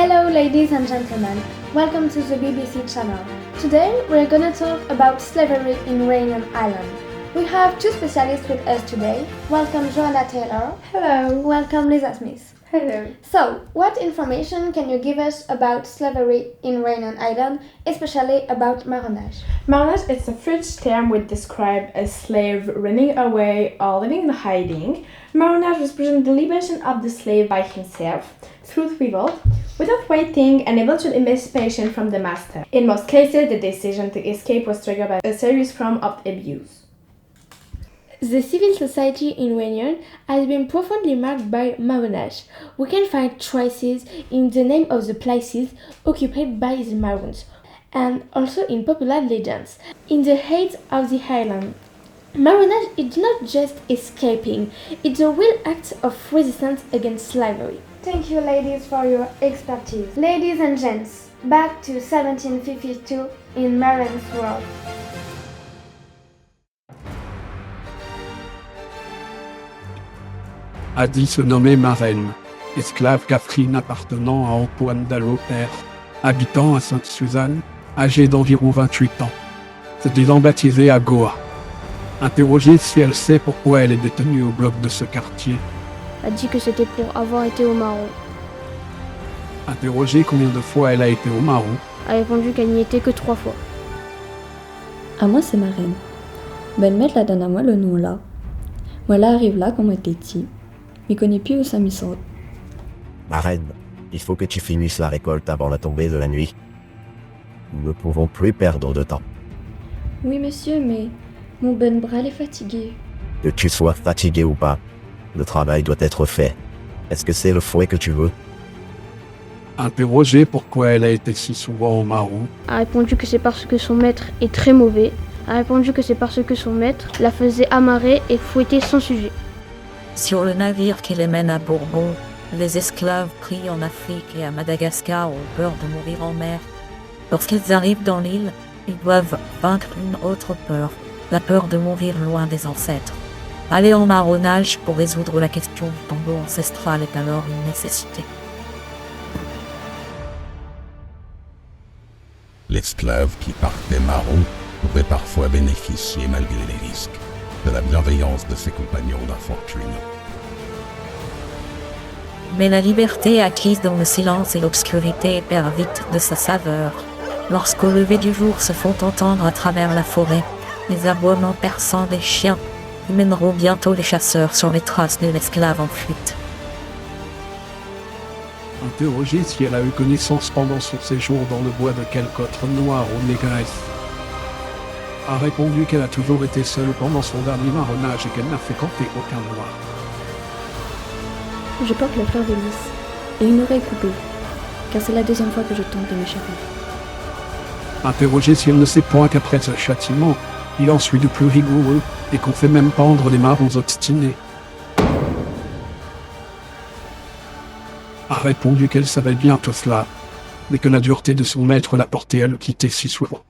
Hello ladies and gentlemen, welcome to the BBC channel. Today we're gonna talk about slavery in Réunion Island. We have two specialists with us today. Welcome Joanna Taylor. Hello. Welcome Lisa Smith. Hello. So, what information can you give us about slavery in Réunion Island, especially about marronnage? Marronnage is a French term which describes a slave running away or living in hiding. Marronnage represents the liberation of the slave by himself through revolt, without waiting and able to emancipation from the master. In most cases, the decision to escape was triggered by a serious form of abuse. The civil society in Réunion has been profoundly marked by marronnage. We can find traces in the name of the places occupied by the Maroons, and also in popular legends. In the height of the island, marronnage is not just escaping, it's a real act of resistance against slavery. Thank you ladies for your expertise. Ladies and gents, back to 1752 in Maren's world. A dit se nommer Marraine, esclave Catherine appartenant à Antoine Dallot-Père, habitant à Sainte-Suzanne, âgée d'environ 28 ans. S'était baptisée à Goa. Interrogée si elle sait pourquoi elle est détenue au bloc de ce quartier. A dit que c'était pour avoir été au Maroc. Interrogée combien de fois elle a été au Maroc. A répondu qu'elle n'y était que 3 fois. À moi, c'est ma reine. Ben mettre la donne à moi le nom là. Moi là arrive là quand moi t'es petit. Mais connais plus où ça m'y sort. Ma reine, il faut que tu finisses la récolte avant la tombée de la nuit. Nous ne pouvons plus perdre de temps. Oui monsieur, mais mon ben bras est fatigué. Que tu sois fatigué ou pas, le travail doit être fait. Est-ce que c'est le fouet que tu veux? Interrogée pourquoi elle a été si souvent au Maroc. A répondu que c'est parce que son maître est très mauvais. A répondu que c'est parce que son maître la faisait amarrer et fouetter sans sujet. Sur le navire qui les mène à Bourbon, les esclaves pris en Afrique et à Madagascar ont peur de mourir en mer. Lorsqu'ils arrivent dans l'île, ils doivent vaincre une autre peur, la peur de mourir loin des ancêtres. Aller en marronnage pour résoudre la question du tombeau ancestral est alors une nécessité. L'esclave qui partait marron pouvait parfois bénéficier, malgré les risques, de la bienveillance de ses compagnons d'infortune. Mais la liberté acquise dans le silence et l'obscurité perd vite de sa saveur. Lorsqu'au lever du jour se font entendre à travers la forêt les aboiements perçants des chiens, qui mèneront bientôt les chasseurs sur les traces de l'esclave en fuite. Interrogée si elle a eu connaissance pendant son séjour dans le bois de quelque autre noir ou négresse. A répondu qu'elle a toujours été seule pendant son dernier marronnage et qu'elle n'a fréquenté aucun noir. Je porte la fleur de lys et une oreille coupée, car c'est la deuxième fois que je tente de m'échapper. Interrogée si elle ne sait point qu'après ce châtiment, il en suit de plus rigoureux et qu'on fait même pendre les marrons obstinés. A répondu qu'elle savait bien tout cela, mais que la dureté de son maître la portait à le quitter si souvent.